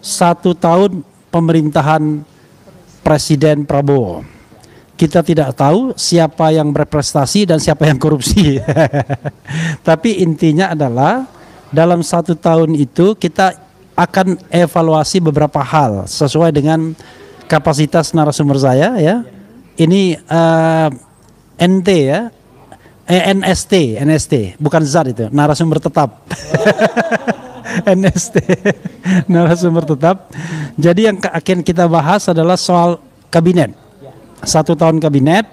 1 tahun pemerintahan Presiden Prabowo. Kita tidak tahu siapa yang berprestasi dan siapa yang korupsi. Tapi intinya adalah dalam 1 tahun itu kita akan evaluasi beberapa hal sesuai dengan kapasitas narasumber saya ya. Ini NT ya. NST, bukan zat itu, narasumber tetap. NST, narasumber tetap. Jadi yang akan kita bahas adalah soal kabinet. 1 tahun kabinet,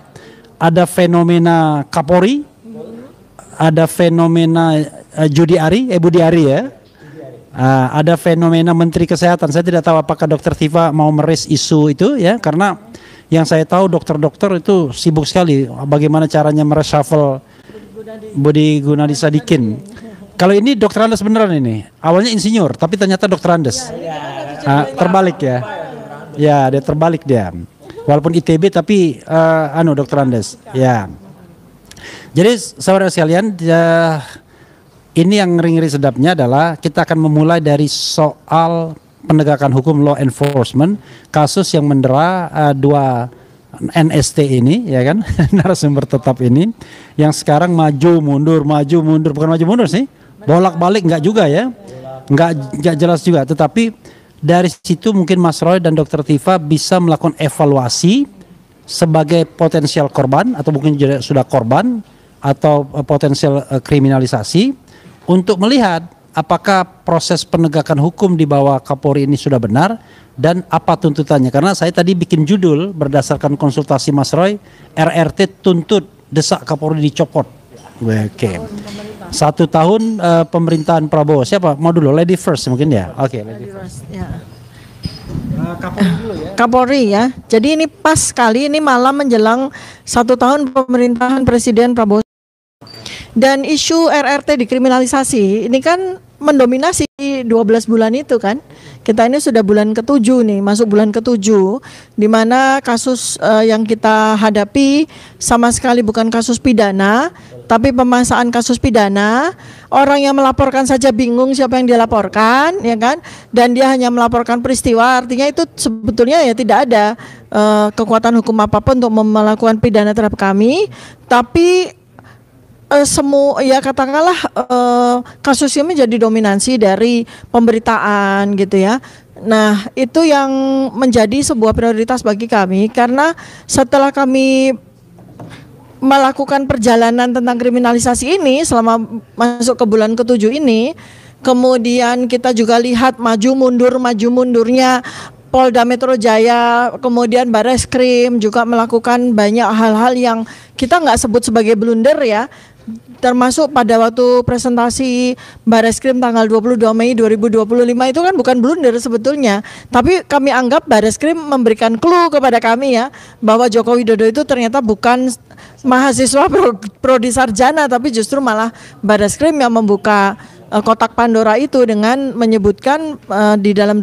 ada fenomena Kapolri, ada fenomena Budi Ari ya. Ada fenomena Menteri Kesehatan. Saya tidak tahu apakah Dr. Tifa mau meraise isu itu ya, karena yang saya tahu dokter-dokter itu sibuk sekali bagaimana caranya mereshuffle Budi Gunadi Sadikin. Kalau ini Dokter Andes beneran ini. Awalnya insinyur tapi ternyata Dokter Andes. Terbalik ya. Ya, dia terbalik dia. Walaupun ITB tapi Dokter Andes. Ya. Jadi saudara sekalian, ini yang ngeri-ngeri sedapnya adalah kita akan memulai dari soal penegakan hukum, law enforcement, kasus yang mendera 2 NST ini ya kan, narasumber tetap ini yang sekarang maju mundur, bukan maju mundur sih, bolak-balik enggak juga ya, enggak jelas juga. Tetapi dari situ mungkin Mas Roy dan Dr. Tifa bisa melakukan evaluasi sebagai potensial korban atau mungkin sudah korban atau potensial kriminalisasi untuk melihat apakah proses penegakan hukum di bawah Kapolri ini sudah benar dan apa tuntutannya. Karena saya tadi bikin judul berdasarkan konsultasi Mas Roy, RRT tuntut desak Kapolri dicopot. Oke. 1 tahun pemerintahan Prabowo. Siapa? Mau dulu, lady first mungkin ya. Oke, lady first. Ya. Kapolri dulu ya. Kapolri ya. Jadi ini pas sekali, ini malam menjelang 1 tahun pemerintahan Presiden Prabowo. Dan isu RRT dikriminalisasi ini kan mendominasi 12 bulan itu kan. Kita ini sudah bulan ke-7 nih, masuk bulan ke-7 di mana kasus yang kita hadapi sama sekali bukan kasus pidana, tapi pemaksaan kasus pidana. Orang yang melaporkan saja bingung siapa yang dia laporkan, ya kan? Dan dia hanya melaporkan peristiwa, artinya itu sebetulnya ya tidak ada kekuatan hukum apapun untuk melakukan pidana terhadap kami, tapi semua ya katakanlah kasus ini menjadi dominansi dari pemberitaan gitu ya. Nah itu yang menjadi sebuah prioritas bagi kami karena setelah kami melakukan perjalanan tentang kriminalisasi ini selama masuk ke bulan ke-7 ini, kemudian kita juga lihat maju mundurnya Polda Metro Jaya, kemudian Bareskrim juga melakukan banyak hal-hal yang kita nggak sebut sebagai blunder ya. Termasuk pada waktu presentasi Bareskrim tanggal 22 Mei 2025 itu kan bukan blunder sebetulnya, tapi kami anggap Bareskrim memberikan clue kepada kami ya bahwa Joko Widodo itu ternyata bukan mahasiswa prodi sarjana, tapi justru malah Bareskrim yang membuka kotak Pandora itu dengan menyebutkan di dalam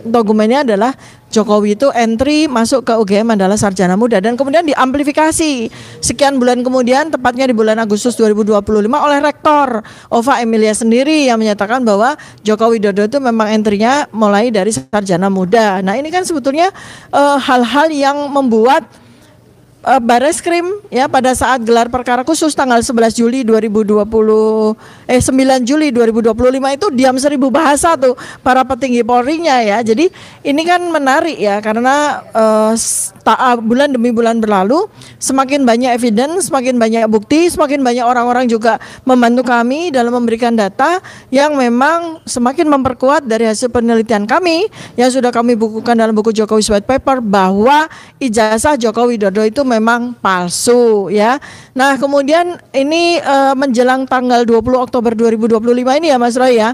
dokumennya adalah Jokowi itu entry masuk ke UGM adalah sarjana muda, dan kemudian diamplifikasi sekian bulan kemudian, tepatnya di bulan Agustus 2025 oleh Rektor Ova Emilia sendiri yang menyatakan bahwa Joko Widodo itu memang entry-nya mulai dari sarjana muda. Nah ini kan sebetulnya hal-hal yang membuat Bareskrim ya pada saat gelar perkara khusus tanggal 11 Juli 9 Juli 2025 itu diam 1000 bahasa tuh para petinggi Polri-nya ya. Jadi ini kan menarik ya karena bulan demi bulan berlalu semakin banyak evidence, semakin banyak bukti, semakin banyak orang-orang juga membantu kami dalam memberikan data yang memang semakin memperkuat dari hasil penelitian kami yang sudah kami bukukan dalam buku Jokowi White Paper bahwa ijazah Joko Widodo itu memang palsu ya. Nah kemudian ini menjelang tanggal 20 Oktober 2025 ini ya Mas Roy ya,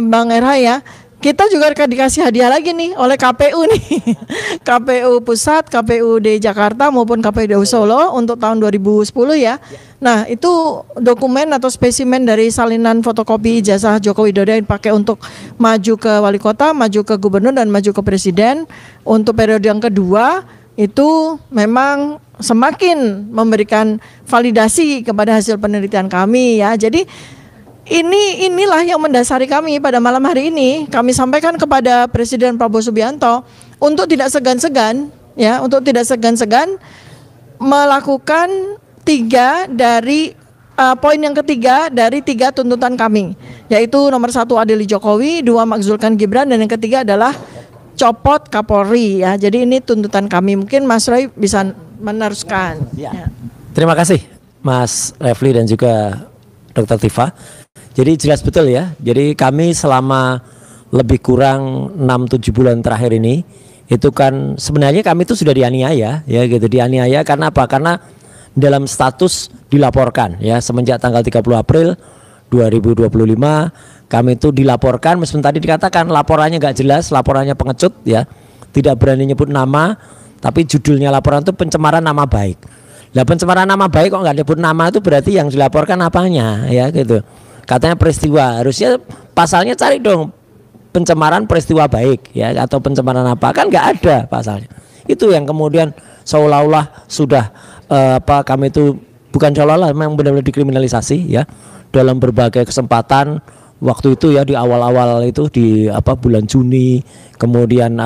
Bang Erha ya, kita juga akan dikasih hadiah lagi nih oleh KPU nih. KPU Pusat, KPUD Jakarta maupun KPUD Solo untuk tahun 2010 ya. Nah itu dokumen atau spesimen dari salinan fotokopi ijazah Joko Widodo yang dipakai untuk maju ke wali kota, maju ke gubernur dan maju ke presiden untuk periode yang kedua. Itu memang semakin memberikan validasi kepada hasil penelitian kami ya. Jadi inilah yang mendasari kami pada malam hari ini. Kami sampaikan kepada Presiden Prabowo Subianto untuk tidak segan-segan melakukan poin yang ketiga dari 3 tuntutan kami, yaitu nomor 1 adili Jokowi, 2 makzulkan Gibran, dan yang ketiga adalah copot Kapolri ya. Jadi ini tuntutan kami. Mungkin Mas Roy bisa meneruskan. Ya. Terima kasih Mas Refli dan juga Dr. Tifa. Jadi jelas betul ya. Jadi kami selama lebih kurang 6-7 bulan terakhir ini itu kan sebenarnya kami itu sudah dianiaya ya gitu. Dianiaya karena apa? Karena dalam status dilaporkan ya semenjak tanggal 30 April 2025 kami itu dilaporkan, meskipun tadi dikatakan laporannya nggak jelas, laporannya pengecut ya, tidak berani nyebut nama, tapi judulnya laporan itu pencemaran nama baik. Nah, pencemaran nama baik kok nggak nyebut nama itu berarti yang dilaporkan apanya ya gitu. Katanya peristiwa, harusnya pasalnya cari dong pencemaran peristiwa baik ya atau pencemaran apa, kan nggak ada pasalnya. Itu yang kemudian seolah-olah sudah kami itu bukan seolah-olah, memang benar-benar dikriminalisasi ya dalam berbagai kesempatan. Waktu itu ya di awal-awal itu di bulan Juni, kemudian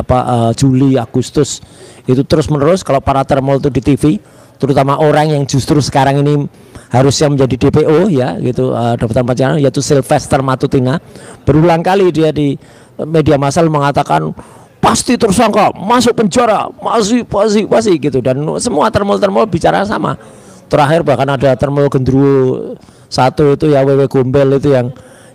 Juli, Agustus itu terus-menerus kalau para termol itu di TV, terutama orang yang justru sekarang ini harusnya menjadi DPO ya gitu, Daftar Pencalonan, yaitu Sylvester Matutina, berulang kali dia di media massal mengatakan pasti tersangka, masuk penjara, masih gitu, dan semua termol bicara sama. Terakhir bahkan ada termol Gendruwo 1 itu ya, WW Gombel itu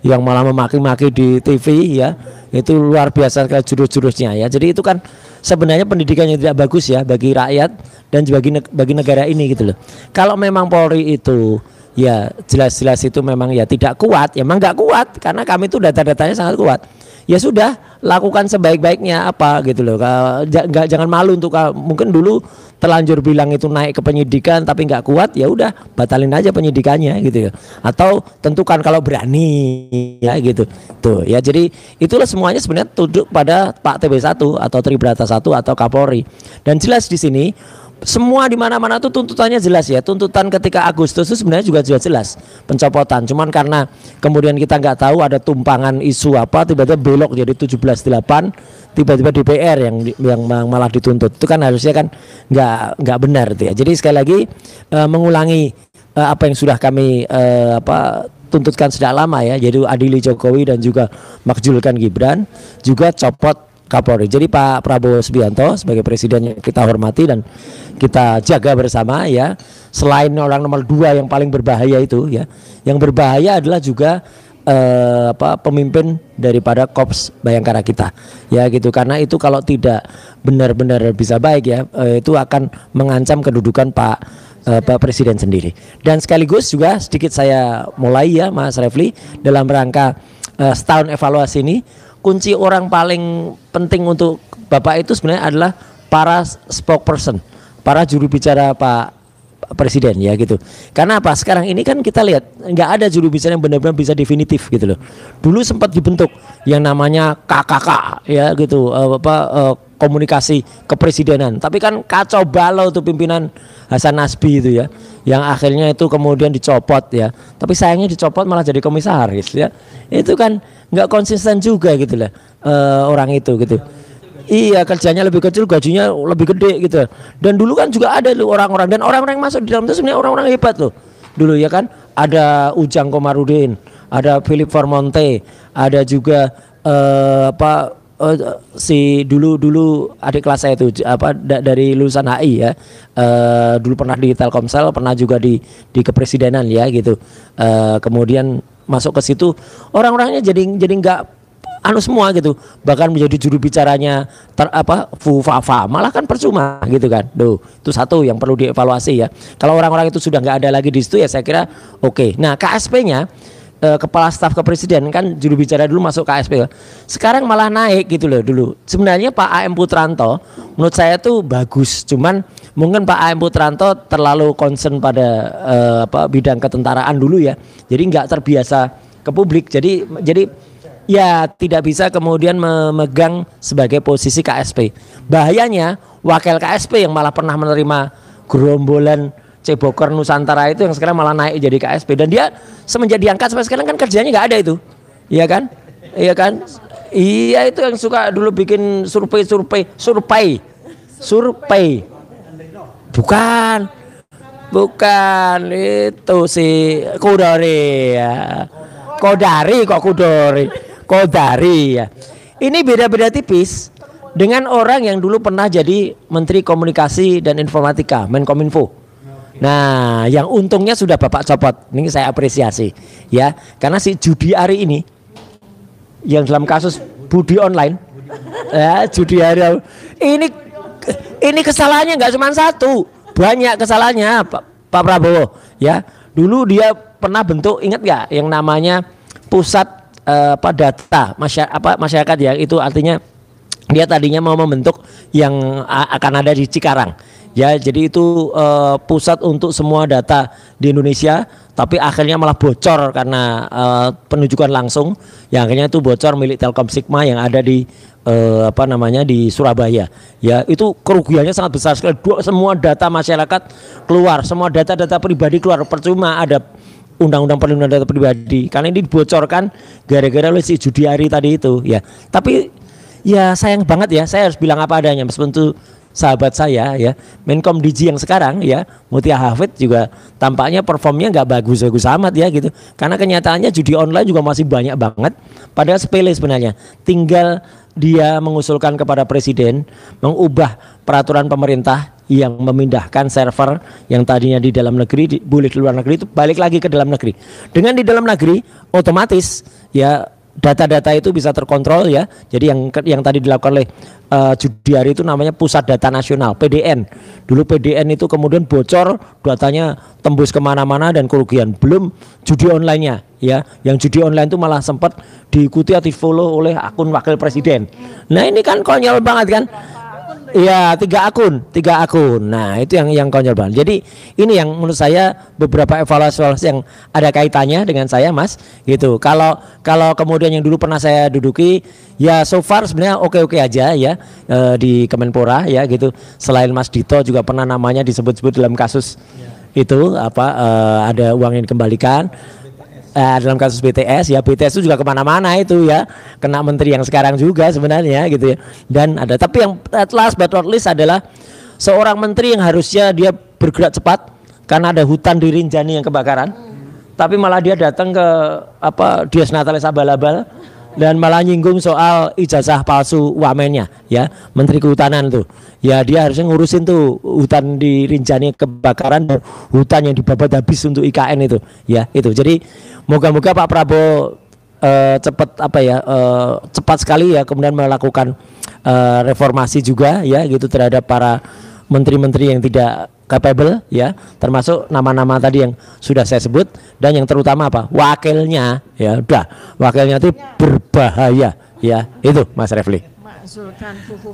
yang malah memaki-maki di TV ya, itu luar biasa sekali jurus-jurusnya ya. Jadi itu kan sebenarnya pendidikan yang tidak bagus ya bagi rakyat dan bagi negara ini gitu loh. Kalau memang Polri itu ya jelas-jelas itu memang ya tidak kuat, ya memang nggak kuat karena kami itu data-datanya sangat kuat. Ya sudah, lakukan sebaik-baiknya gitu loh. Jangan malu untuk mungkin dulu terlanjur bilang itu naik ke penyidikan tapi nggak kuat, ya udah batalin aja penyidikannya gitu ya. Atau tentukan kalau berani ya gitu. Tuh ya, jadi itulah semuanya sebenarnya tunduk pada Pak TB1 atau Tribrata 1 atau Kapolri. Dan jelas di sini semua di mana-mana tuh tuntutannya jelas ya. Tuntutan ketika Agustus itu sebenarnya juga jelas pencopotan. Cuman karena kemudian kita nggak tahu ada tumpangan isu tiba-tiba belok jadi 17/8, tiba-tiba DPR yang malah dituntut. Itu kan harusnya kan nggak benar itu ya. Jadi sekali lagi mengulangi apa yang sudah kami tuntutkan sejak lama ya. Jadi adili Jokowi dan juga makzulkan Gibran, juga copot Kapolri. Jadi Pak Prabowo Subianto sebagai presiden yang kita hormati dan kita jaga bersama ya. Selain orang nomor 2 yang paling berbahaya itu ya, yang berbahaya adalah juga pemimpin daripada Korps Bayangkara kita ya gitu, karena itu kalau tidak benar-benar bisa baik ya itu akan mengancam kedudukan Pak Presiden sendiri. Dan sekaligus juga sedikit saya mulai ya Mas Refli, dalam rangka setahun evaluasi ini, kunci orang paling penting untuk Bapak itu sebenarnya adalah para spokesperson, para juru bicara Pak Presiden ya gitu. Karena apa? Sekarang ini kan kita lihat nggak ada juru bicara yang benar-benar bisa definitif gitu loh. Dulu sempat dibentuk yang namanya KKK ya gitu, komunikasi kepresidenan. Tapi kan kacau balau tuh pimpinan Hasan Nasbi itu ya, yang akhirnya itu kemudian dicopot ya. Tapi sayangnya dicopot malah jadi komisaris ya. Itu kan nggak konsisten juga gitu lah orang itu gitu. Iya, kerjanya lebih kecil, gajinya lebih gede gitu. Dan dulu kan juga ada loh orang-orang, dan orang-orang yang masuk di dalam itu sebenarnya orang-orang hebat loh. Dulu ya kan ada Ujang Komarudin, ada Philip Formonte, ada juga si dulu adik kelas saya itu dari lulusan HI ya, dulu pernah di Telkomsel, pernah juga di kepresidenan ya gitu. Kemudian masuk ke situ orang-orangnya jadi nggak semua gitu, bahkan menjadi juru bicaranya fufafa, malah kan percuma gitu kan. Itu satu yang perlu dievaluasi ya. Kalau orang-orang itu sudah nggak ada lagi di situ ya saya kira oke. Nah KSP-nya Kepala Staf Kepresiden kan juru bicara dulu masuk KSP, sekarang malah naik gitu loh. Dulu sebenarnya Pak AM Putranto menurut saya tuh bagus, cuman mungkin Pak AM Putranto terlalu concern pada bidang ketentaraan dulu ya, jadi nggak terbiasa ke publik, jadi ya tidak bisa kemudian memegang sebagai posisi KSP. Bahayanya wakil KSP yang malah pernah menerima gerombolan Ceboker Nusantara itu yang sekarang malah naik jadi KSP, dan dia semenjak diangkat sampai sekarang kan kerjanya nggak ada itu, iya kan? Iya kan? Iya, itu yang suka dulu bikin survei. Bukan itu si Kudori ya. Kodari ya. Ini beda-beda tipis dengan orang yang dulu pernah jadi Menteri Komunikasi dan Informatika, Menkominfo. Nah, yang untungnya sudah Bapak copot. Ini saya apresiasi ya, karena si Judi Ari ini yang dalam kasus Budi online, ya, Judi Ari ini kesalahannya nggak cuma satu, banyak kesalahannya Pak Prabowo ya. Dulu dia pernah bentuk, ingat nggak, yang namanya pusat data masyarakat ya, itu artinya dia tadinya mau membentuk yang akan ada di Cikarang ya, jadi itu pusat untuk semua data di Indonesia, tapi akhirnya malah bocor karena penunjukan langsung, yang akhirnya itu bocor milik Telkom Sigma yang ada di di Surabaya ya. Itu kerugiannya sangat besar sekali, semua data masyarakat keluar, semua data-data pribadi keluar, percuma ada undang-undang perlindungan data pribadi karena ini dibocorkan gara-gara oleh si Judi Ari tadi itu ya. Tapi ya sayang banget ya, saya harus bilang apa adanya, meskipun itu sahabat saya ya, Menkom Digi yang sekarang ya, Mutia Hafid juga tampaknya performnya nggak bagus-bagus amat ya gitu, karena kenyataannya judi online juga masih banyak banget, padahal sepele sebenarnya, tinggal dia mengusulkan kepada presiden mengubah peraturan pemerintah yang memindahkan server yang tadinya di dalam negeri boleh di luar negeri, itu balik lagi ke dalam negeri. Dengan di dalam negeri otomatis ya data-data itu bisa terkontrol ya. Jadi yang tadi dilakukan oleh Judi Ari itu namanya Pusat Data Nasional, PDN. Dulu PDN itu kemudian bocor, datanya tembus kemana-mana dan kerugian. Belum judi online-nya ya. Yang judi online itu malah sempat diikuti atau di-follow oleh akun wakil presiden. Nah ini kan konyol banget kan. Iya, 3 akun. Nah itu yang konyol banget. Jadi ini yang menurut saya beberapa evaluasi yang ada kaitannya dengan saya, Mas. Gitu. Kalau kemudian yang dulu pernah saya duduki, ya so far sebenarnya oke-oke aja ya di Kemenpora ya gitu. Selain Mas Dito juga pernah namanya disebut-sebut dalam kasus itu ada uang yang dikembalikan. Dalam kasus BTS ya, BTS itu juga kemana-mana itu ya, kena menteri yang sekarang juga sebenarnya gitu ya. Dan ada, tapi yang last but not least adalah seorang menteri yang harusnya dia bergerak cepat karena ada hutan di Rinjani yang kebakaran, tapi malah dia datang ke Dias Natalis Abal-abal dan malah nyinggung soal ijazah palsu wamennya ya, Menteri Kehutanan tuh ya, dia harusnya ngurusin tuh hutan di Rinjani kebakaran dan hutan yang dibabat habis untuk IKN itu ya. Itu jadi moga-moga Pak Prabowo cepat sekali ya kemudian melakukan reformasi juga ya gitu terhadap para menteri-menteri yang tidak capable ya, termasuk nama-nama tadi yang sudah saya sebut, dan yang terutama wakilnya ya, wakilnya itu berbahaya ya, itu Mas Refli.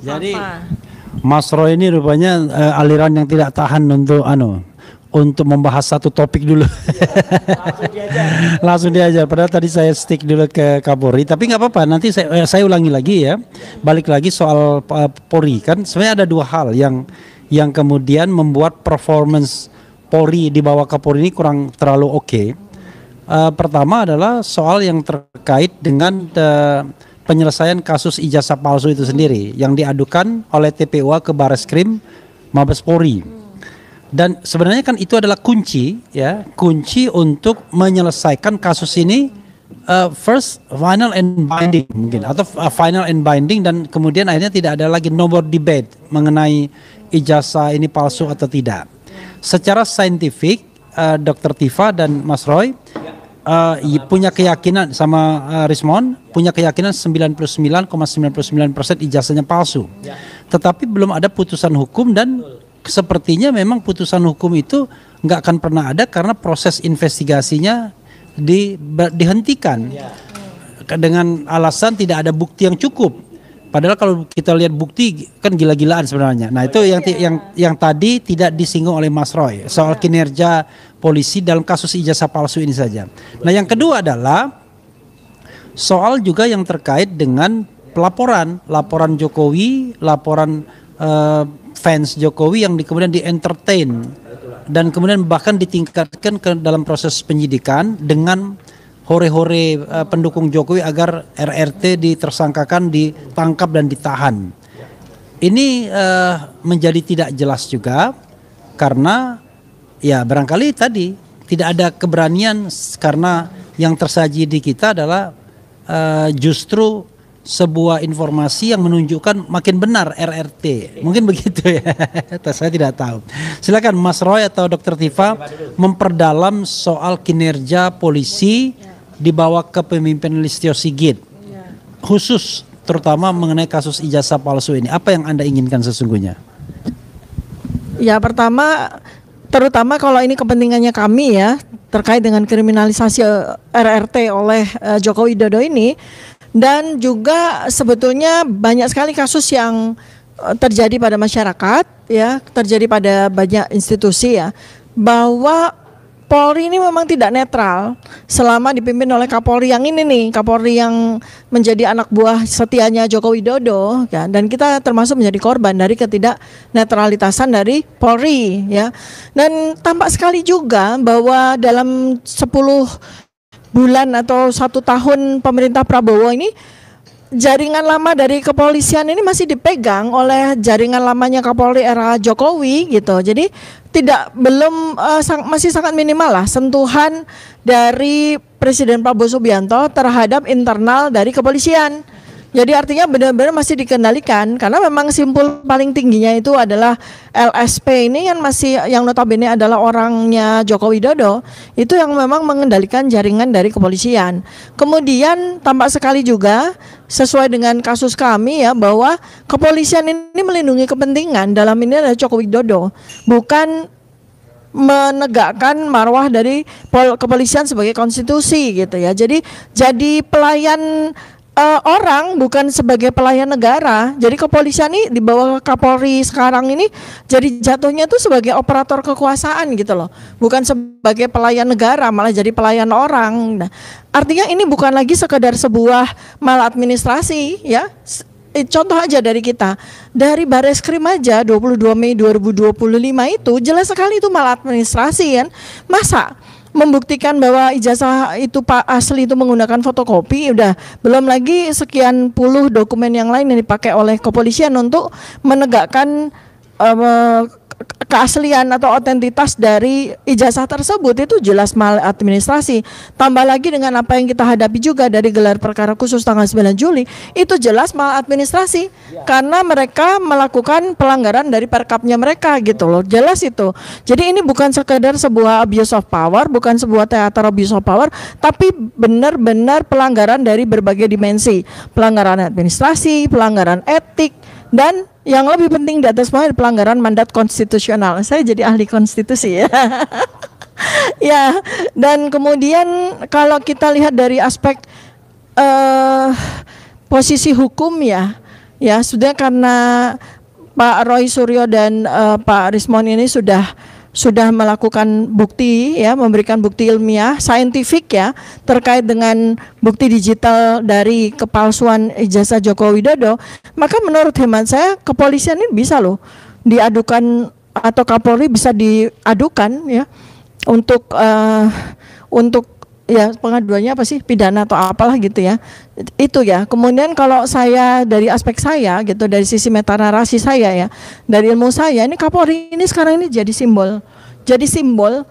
Jadi Mas Roy ini rupanya aliran yang tidak tahan untuk membahas satu topik dulu. Langsung diajar. Padahal tadi saya stick dulu ke Kapolri, tapi nggak apa-apa. Nanti saya ulangi lagi ya. Balik lagi soal Polri, kan sebenarnya ada 2 hal yang kemudian membuat performance Polri di bawah Kapolri ini kurang terlalu oke. Pertama adalah soal yang terkait dengan penyelesaian kasus ijazah palsu itu sendiri yang diadukan oleh TPUA ke Bareskrim Mabes Polri. Dan sebenarnya kan itu adalah kunci untuk menyelesaikan kasus ini, first final and binding mungkin, atau final and binding, dan kemudian akhirnya tidak ada lagi no more debate mengenai ijazah ini palsu atau tidak. Secara saintifik Dr. Tifa dan Mas Roy punya keyakinan sama Rismon punya keyakinan 99,99% ijazahnya palsu. Tetapi belum ada putusan hukum, dan sepertinya memang putusan hukum itu nggak akan pernah ada karena proses investigasinya dihentikan dengan alasan tidak ada bukti yang cukup. Padahal kalau kita lihat bukti kan gila-gilaan sebenarnya. Nah itu yang tadi tidak disinggung oleh Mas Roy soal kinerja polisi dalam kasus ijazah palsu ini saja. Nah yang kedua adalah soal juga yang terkait dengan laporan Jokowi, laporan fans Jokowi yang kemudian di entertain dan kemudian bahkan ditingkatkan ke dalam proses penyidikan dengan hore-hore pendukung Jokowi agar RRT ditersangkakan, ditangkap dan ditahan. Ini menjadi tidak jelas juga karena ya barangkali tadi tidak ada keberanian karena yang tersaji di kita adalah justru sebuah informasi yang menunjukkan makin benar RRT. Mungkin begitu ya. Saya tidak tahu. Silakan Mas Roy atau Dr. Tifa memperdalam soal kinerja polisi di bawah kepemimpinan Listio Sigit. Khusus terutama mengenai kasus ijazah palsu ini. Apa yang Anda inginkan sesungguhnya? Ya, pertama terutama kalau ini kepentingannya kami ya terkait dengan kriminalisasi RRT oleh Joko Widodo ini. Dan juga sebetulnya banyak sekali kasus yang terjadi pada masyarakat ya, terjadi pada banyak institusi ya, bahwa Polri ini memang tidak netral selama dipimpin oleh Kapolri yang ini nih, Kapolri yang menjadi anak buah setianya Joko Widodo ya, dan kita termasuk menjadi korban dari ketidaknetralitasan dari Polri ya. Dan tampak sekali juga bahwa dalam 10 bulan atau 1 tahun pemerintah Prabowo ini, jaringan lama dari kepolisian ini masih dipegang oleh jaringan lamanya Kapolri era Jokowi gitu. Jadi masih sangat minimal lah sentuhan dari Presiden Prabowo Subianto terhadap internal dari kepolisian. Jadi artinya benar-benar masih dikendalikan karena memang simpul paling tingginya itu adalah LSP ini kan masih yang notabene adalah orangnya Joko Widodo, itu yang memang mengendalikan jaringan dari kepolisian. Kemudian tampak sekali juga sesuai dengan kasus kami ya bahwa kepolisian ini melindungi kepentingan dalam ini adalah Joko Widodo, bukan menegakkan marwah dari kepolisian sebagai konstitusi gitu ya. Jadi pelayan orang bukan sebagai pelayan negara. Jadi kepolisian ini di bawah Kapolri sekarang ini jadi jatuhnya tuh sebagai operator kekuasaan gitu loh. Bukan sebagai pelayan negara, malah jadi pelayan orang. Nah, artinya ini bukan lagi sekedar sebuah maladministrasi ya. Contoh aja dari kita, dari Bareskrim aja 22 Mei 2025 itu jelas sekali itu maladministrasi kan. Masa membuktikan bahwa ijazah itu Pak asli itu menggunakan fotokopi, udah belum lagi sekian puluh dokumen yang lain yang dipakai oleh kepolisian untuk menegakkan keaslian atau otentitas dari ijazah tersebut, itu jelas maladministrasi. Tambah lagi dengan apa yang kita hadapi juga dari gelar perkara khusus tanggal 9 Juli, itu jelas maladministrasi karena mereka melakukan pelanggaran dari perkapnya mereka gitu loh, jelas itu. Jadi ini bukan sekedar sebuah abuse of power, bukan sebuah teater abuse of power, tapi benar-benar pelanggaran dari berbagai dimensi, pelanggaran administrasi, pelanggaran etik, dan yang lebih penting di atas semua pelanggaran mandat konstitusional. Saya jadi ahli konstitusi ya. Ya, dan kemudian kalau kita lihat dari aspek posisi hukum ya sudah, karena Pak Roy Suryo dan Pak Rismon ini sudah melakukan bukti ya, memberikan bukti ilmiah, saintifik ya, terkait dengan bukti digital dari kepalsuan ijazah Joko Widodo, maka menurut hemat saya kepolisian ini bisa loh diadukan atau Kapolri bisa diadukan ya untuk ya pengaduannya apa sih, pidana atau apalah gitu ya, itu ya. Kemudian kalau saya dari aspek saya gitu, dari sisi metanarasi saya ya, dari ilmu saya, ini Kapolri ini sekarang ini jadi simbol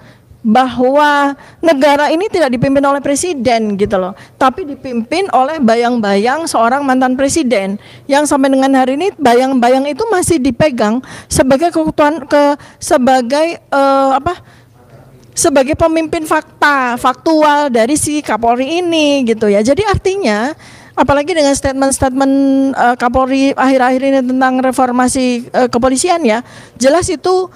bahwa negara ini tidak dipimpin oleh presiden gitu loh, tapi dipimpin oleh bayang-bayang seorang mantan presiden yang sampai dengan hari ini bayang-bayang itu masih dipegang sebagai sebagai pemimpin faktual dari si Kapolri ini gitu ya. Jadi artinya apalagi dengan statement-statement Kapolri akhir-akhir ini tentang reformasi kepolisian ya, jelas itu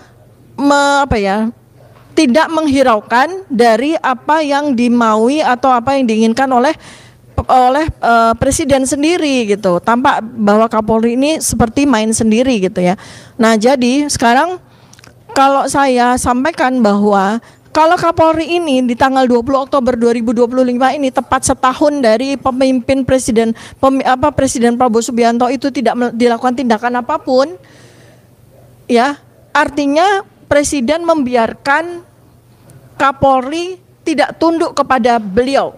tidak menghiraukan dari apa yang dimaui atau apa yang diinginkan oleh presiden sendiri gitu. Tampak bahwa Kapolri ini seperti main sendiri gitu ya. Nah, jadi sekarang kalau saya sampaikan bahwa kalau Kapolri ini di tanggal 20 Oktober 2025 ini tepat setahun dari pemimpin Presiden Prabowo Subianto itu tidak dilakukan tindakan apapun, ya artinya Presiden membiarkan Kapolri tidak tunduk kepada beliau.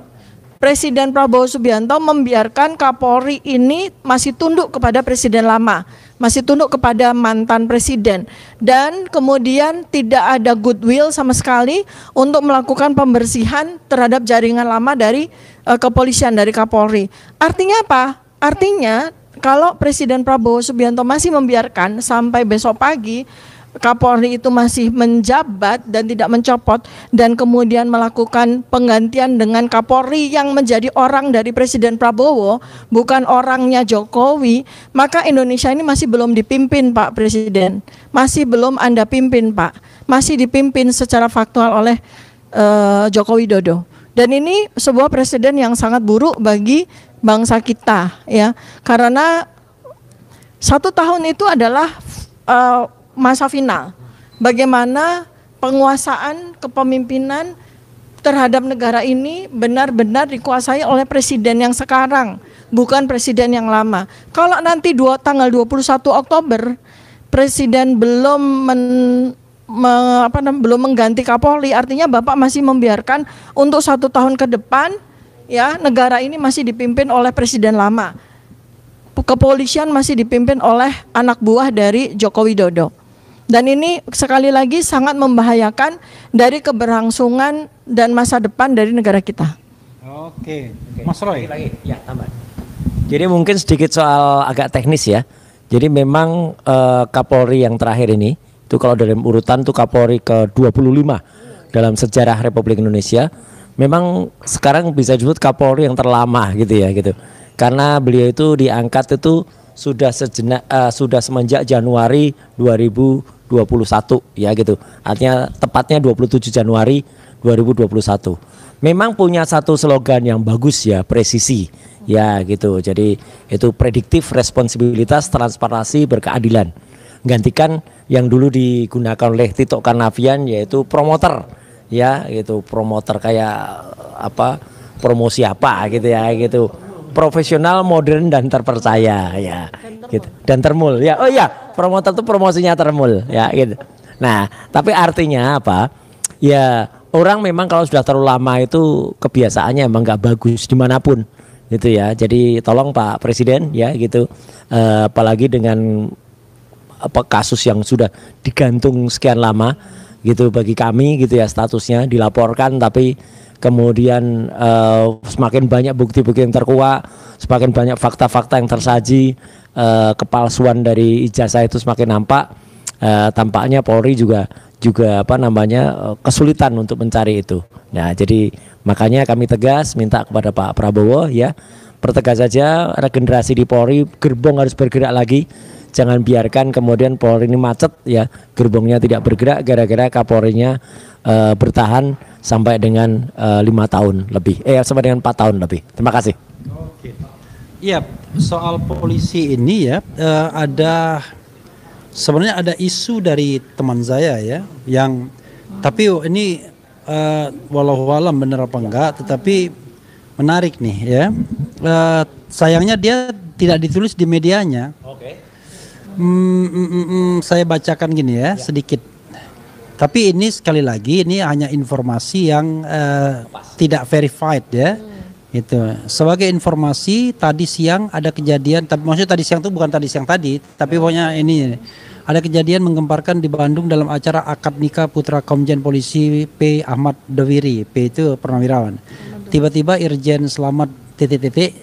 Presiden Prabowo Subianto membiarkan Kapolri ini masih tunduk kepada presiden lama, masih tunduk kepada mantan presiden, dan kemudian tidak ada goodwill sama sekali untuk melakukan pembersihan terhadap jaringan lama dari kepolisian, dari Kapolri. Artinya apa? Artinya kalau Presiden Prabowo Subianto masih membiarkan sampai besok pagi Kapolri itu masih menjabat dan tidak mencopot, dan kemudian melakukan penggantian dengan Kapolri yang menjadi orang dari Presiden Prabowo, bukan orangnya Jokowi, maka Indonesia ini masih belum dipimpin, Pak Presiden. Masih belum Anda pimpin, Pak. Masih dipimpin secara faktual oleh Joko Widodo. Dan ini sebuah presiden yang sangat buruk bagi bangsa kita, ya. Karena 1 tahun itu adalah masa final. Bagaimana penguasaan kepemimpinan terhadap negara ini benar-benar dikuasai oleh presiden yang sekarang, bukan presiden yang lama. Kalau nanti tanggal 21 Oktober presiden belum belum mengganti Kapolri, artinya Bapak masih membiarkan untuk 1 tahun ke depan, ya, negara ini masih dipimpin oleh presiden lama. Kepolisian masih dipimpin oleh anak buah dari Joko Widodo. Dan ini sekali lagi sangat membahayakan dari keberlangsungan dan masa depan dari negara kita. Oke. Mas Roy. Lagi. Ya, tambah. Jadi mungkin sedikit soal agak teknis ya. Jadi memang Kapolri yang terakhir ini, itu kalau dari urutan tuh Kapolri ke-25 dalam sejarah Republik Indonesia. Memang sekarang bisa disebut Kapolri yang terlama gitu ya gitu. Karena beliau itu diangkat itu sudah semenjak Januari 2021 ya gitu. Artinya tepatnya 27 Januari 2021. Memang punya satu slogan yang bagus ya, presisi ya gitu. Jadi itu prediktif, responsibilitas, transparansi, berkeadilan. Gantikan yang dulu digunakan oleh Tito Karnavian yaitu promoter ya gitu, promoter kayak apa, promosi apa gitu ya gitu. Profesional, modern, dan terpercaya ya gitu. Dan termul ya. Oh iya, promotor itu promosinya termul ya gitu. Nah, tapi artinya apa? Ya orang memang kalau sudah terlalu lama itu kebiasaannya emang nggak bagus dimanapun gitu ya. Jadi tolong Pak Presiden ya gitu, apalagi dengan apa kasus yang sudah digantung sekian lama gitu bagi kami gitu ya, statusnya dilaporkan tapi kemudian semakin banyak bukti-bukti yang terkuak, semakin banyak fakta-fakta yang tersaji, kepalsuan dari ijazah itu semakin nampak. Tampaknya Polri juga apa namanya kesulitan untuk mencari itu. Nah, jadi makanya kami tegas minta kepada Pak Prabowo ya, pertegas saja regenerasi di Polri, gerbong harus bergerak lagi. Jangan biarkan kemudian Polri ini macet ya, gerbongnya tidak bergerak gara-gara Kapolrinya bertahan sampai dengan 5 tahun lebih, sampai dengan 4 tahun lebih. Terima kasih. Oke. Iya, soal polisi ini ya, sebenarnya ada isu dari teman saya ya, yang tapi ini walau alam benar apa enggak, tetapi menarik nih ya. Sayangnya dia tidak ditulis di medianya. Oke. Saya bacakan gini ya, sedikit. Tapi ini sekali lagi ini hanya informasi yang tidak verified ya. Itu sebagai informasi, tadi siang ada kejadian, tapi maksudnya tadi siang itu bukan tadi siang tadi, tapi pokoknya ini ada kejadian menggemparkan di Bandung dalam acara akad nikah putra Komjen Polisi P. Ahmad Dowiri. P itu purnawirawan. Tiba-tiba Irjen Selamat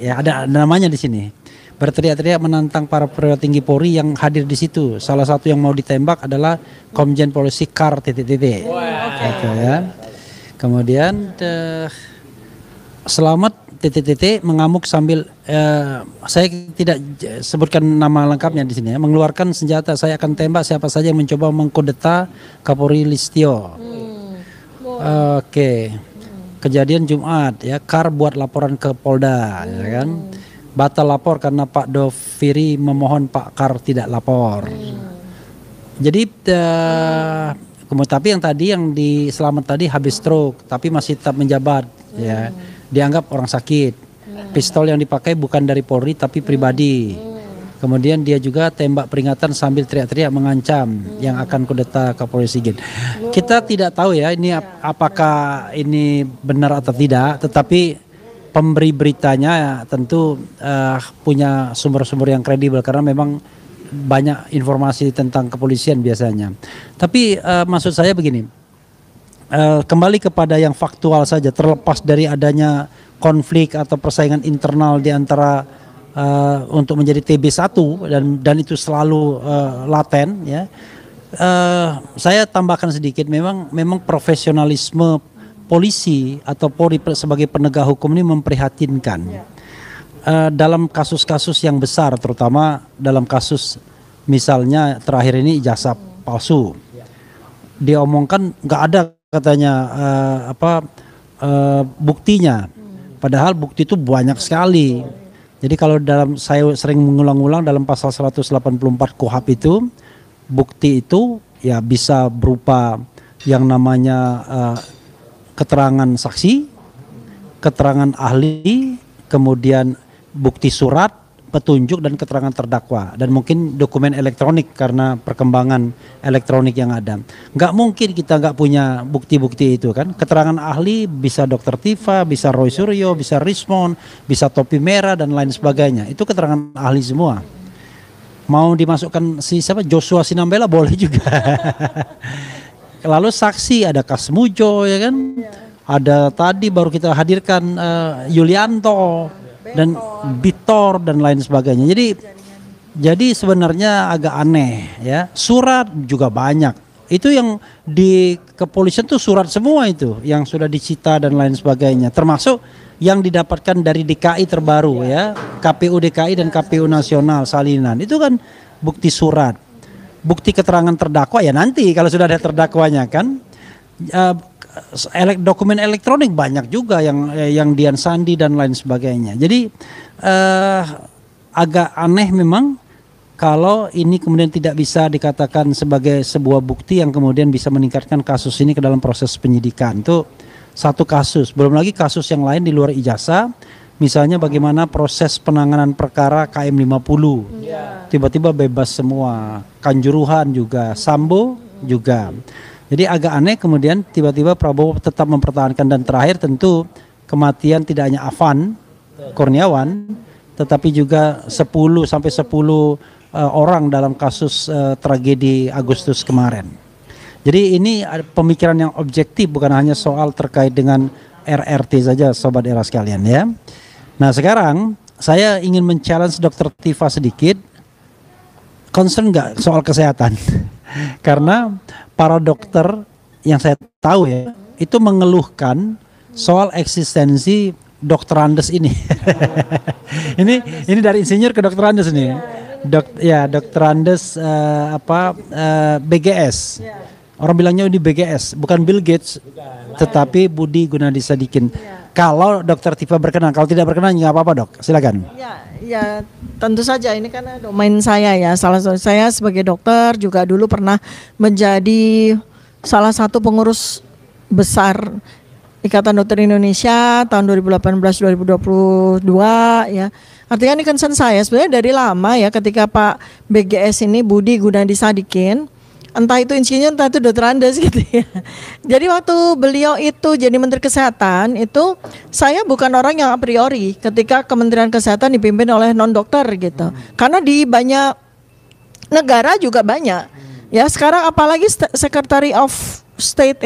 ya ada namanya di sini, berteriak-teriak menantang para perwira tinggi Polri yang hadir di situ. Salah satu yang mau ditembak adalah Komjen Polisi Kar Gitu ya. Kemudian Selamat mengamuk sambil saya tidak sebutkan nama lengkapnya di sini ya, mengeluarkan senjata, saya akan tembak siapa saja yang mencoba mengkudeta Kapolri Listio. Oke. Kejadian Jumat ya, Kar buat laporan ke Polda ya kan. Batal lapor karena Pak Doviri memohon Pak Kar tidak lapor. Jadi tapi yang tadi yang di Selamat tadi habis stroke tapi masih tetap menjabat ya. Dianggap orang sakit. Pistol yang dipakai bukan dari Polri tapi pribadi. Kemudian dia juga tembak peringatan sambil teriak-teriak mengancam yang akan kudeta Kapolri Sigit. Kita tidak tahu ya ini apakah ini benar atau tidak, tetapi pemberi beritanya tentu punya sumber-sumber yang kredibel karena memang banyak informasi tentang kepolisian biasanya. Tapi maksud saya begini, kembali kepada yang faktual saja, terlepas dari adanya konflik atau persaingan internal di antara untuk menjadi TB1 dan itu selalu laten ya. Saya tambahkan sedikit, memang profesionalisme polisi atau Polri sebagai penegak hukum ini memprihatinkan. Dalam kasus-kasus yang besar, terutama dalam kasus misalnya terakhir ini ijazah palsu, dia omongkan nggak ada katanya buktinya, padahal bukti itu banyak sekali. Jadi kalau saya sering mengulang-ulang dalam pasal 184 KUHP itu, bukti itu ya bisa berupa yang namanya keterangan saksi, keterangan ahli, kemudian bukti surat, petunjuk dan keterangan terdakwa, dan mungkin dokumen elektronik karena perkembangan elektronik yang ada. Nggak mungkin kita nggak punya bukti-bukti itu kan. Keterangan ahli bisa Dr. Tifa, bisa Roy Suryo, bisa Rismon, bisa Topi Merah dan lain sebagainya. Itu keterangan ahli semua. Mau dimasukkan siapa Joshua Sinambela boleh juga. Lalu saksi ada Kasmujo ya kan. Ada tadi baru kita hadirkan Yulianto dan Bitor dan lain sebagainya. Jadi sebenarnya agak aneh ya. Surat juga banyak. Itu yang di kepolisian tuh surat semua itu yang sudah disita dan lain sebagainya. Termasuk yang didapatkan dari DKI terbaru ya. KPU DKI dan KPU nasional salinan. Itu kan bukti surat. Bukti keterangan terdakwa ya nanti kalau sudah ada terdakwanya kan. Dokumen elektronik banyak juga yang Dian Sandi dan lain sebagainya. Jadi agak aneh memang kalau ini kemudian tidak bisa dikatakan sebagai sebuah bukti yang kemudian bisa meningkatkan kasus ini ke dalam proses penyidikan. Itu satu kasus. Belum lagi kasus yang lain di luar ijazah. Misalnya bagaimana proses penanganan perkara KM 50. Tiba-tiba bebas semua. Kanjuruhan juga, Sambo juga. Jadi agak aneh kemudian tiba-tiba Prabowo tetap mempertahankan, dan terakhir tentu kematian tidak hanya Afan Kurniawan tetapi juga 10 orang dalam kasus tragedi Agustus kemarin. Jadi ini pemikiran yang objektif, bukan hanya soal terkait dengan RRT saja Sobat Era sekalian ya. Nah sekarang saya ingin men-challenge Dr. Tifa sedikit, concern nggak soal kesehatan? Karena para dokter yang saya tahu ya itu mengeluhkan soal eksistensi Dr. Andes ini. ini dari insinyur ke Dr. Andes nih. Dr. Andes BGS. Orang bilangnya ini BGS, bukan Bill Gates, tetapi Budi Gunadisadikin. Kalau Dr. Tifa berkenan, kalau tidak berkenan nggak apa-apa dok, silakan. Ya tentu saja ini karena domain saya ya. Salah satu saya sebagai dokter juga dulu pernah menjadi salah satu pengurus besar Ikatan Dokter Indonesia tahun 2018-2022 ya. Artinya ini concern saya sebenarnya dari lama ya, ketika Pak BGS ini Budi Gunadisadikin, entah itu insinyur entah itu Dr. Andes gitu ya. Jadi waktu beliau itu jadi Menteri Kesehatan itu saya bukan orang yang a priori ketika Kementerian Kesehatan dipimpin oleh non dokter gitu. Karena di banyak negara juga banyak. Ya sekarang apalagi Secretary of State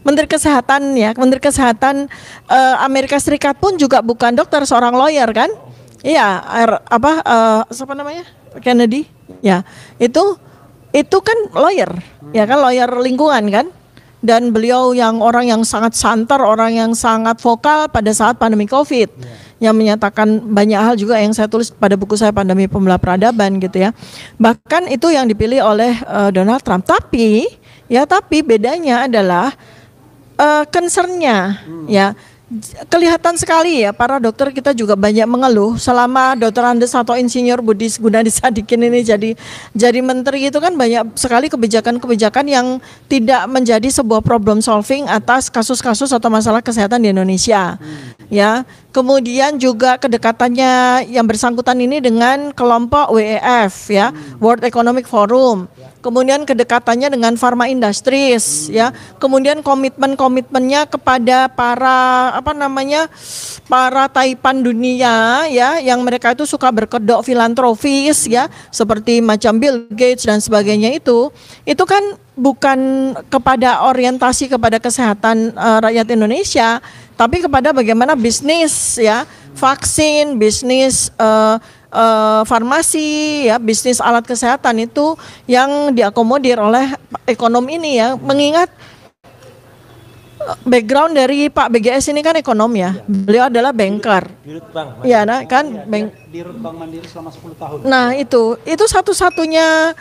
Menteri Kesehatan ya, Menteri Kesehatan Amerika Serikat pun juga bukan dokter, seorang lawyer kan? Iya, siapa namanya? Kennedy. Ya, itu kan lawyer, ya kan, lawyer lingkungan kan, dan beliau orang yang sangat santer, orang yang sangat vokal pada saat pandemi COVID, yang menyatakan banyak hal juga yang saya tulis pada buku saya Pandemi Pembelah Peradaban gitu ya. Bahkan itu yang dipilih oleh Donald Trump. Tapi bedanya adalah concernnya ya. Kelihatan sekali ya, para dokter kita juga banyak mengeluh selama Dr. Andes atau Insinyur Budi Gunadisadikin ini jadi menteri, itu kan banyak sekali kebijakan-kebijakan yang tidak menjadi sebuah problem solving atas kasus-kasus atau masalah kesehatan di Indonesia. Ya, kemudian juga kedekatannya yang bersangkutan ini dengan kelompok WEF ya, World Economic Forum. Kemudian kedekatannya dengan pharma industries ya, kemudian komitmennya kepada para para taipan dunia ya, yang mereka itu suka berkedok filantropis ya, seperti macam Bill Gates dan sebagainya. Itu kan bukan kepada orientasi kepada kesehatan rakyat Indonesia, tapi kepada bagaimana bisnis ya, vaksin, bisnis farmasi ya, bisnis alat kesehatan itu yang diakomodir oleh ekonom ini ya. Mengingat background dari Pak BGS ini kan ekonom ya, beliau adalah banker. Ya, nah kan di Bank Mandiri selama 10 tahun. Nah, itu satu-satunya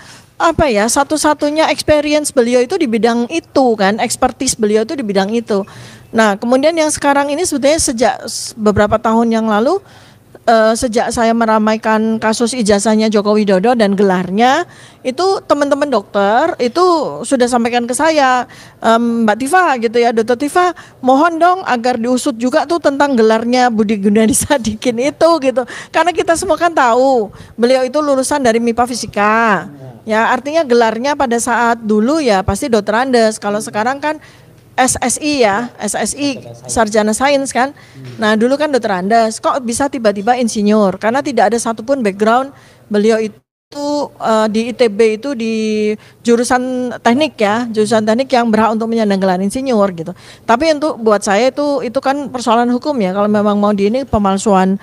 satu-satunya experience beliau itu di bidang itu kan, expertise beliau itu di bidang itu. Nah, kemudian yang sekarang ini sebetulnya sejak beberapa tahun yang lalu, sejak saya meramaikan kasus ijazahnya Joko Widodo dan gelarnya, itu teman-teman dokter itu sudah sampaikan ke saya, Mbak Tifa gitu ya, Dr. Tifa, mohon dong agar diusut juga tuh tentang gelarnya Budi Gunadi Sadikin itu gitu. Karena kita semua kan tahu beliau itu lulusan dari MIPA Fisika. Ya, artinya gelarnya pada saat dulu ya pasti Dr. Andes. Kalau sekarang kan SSI ya, SSI Sarjana Sains kan. Nah, dulu kan Dr. Andes, kok bisa tiba-tiba insinyur? Karena tidak ada satupun background beliau itu di ITB itu di jurusan teknik ya, jurusan teknik yang berhak untuk menyandang gelar insinyur gitu. Tapi buat saya itu kan persoalan hukum ya, kalau memang mau ini pemalsuan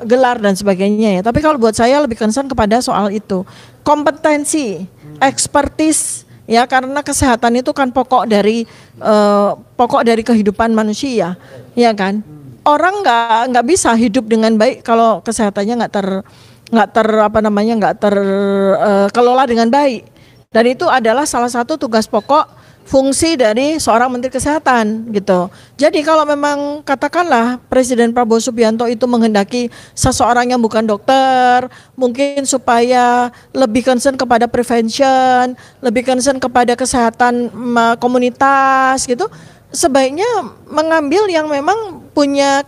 gelar dan sebagainya ya. Tapi kalau buat saya lebih concern kepada soal itu, kompetensi, expertise ya, karena kesehatan itu kan pokok dari kehidupan manusia, ya kan. Orang nggak bisa hidup dengan baik kalau kesehatannya nggak terkelola dengan baik. Dan itu adalah salah satu tugas pokok fungsi dari seorang Menteri Kesehatan gitu. Jadi kalau memang katakanlah Presiden Prabowo Subianto itu menghendaki seseorang yang bukan dokter, mungkin supaya lebih concern kepada prevention, lebih concern kepada kesehatan komunitas gitu, sebaiknya mengambil yang memang punya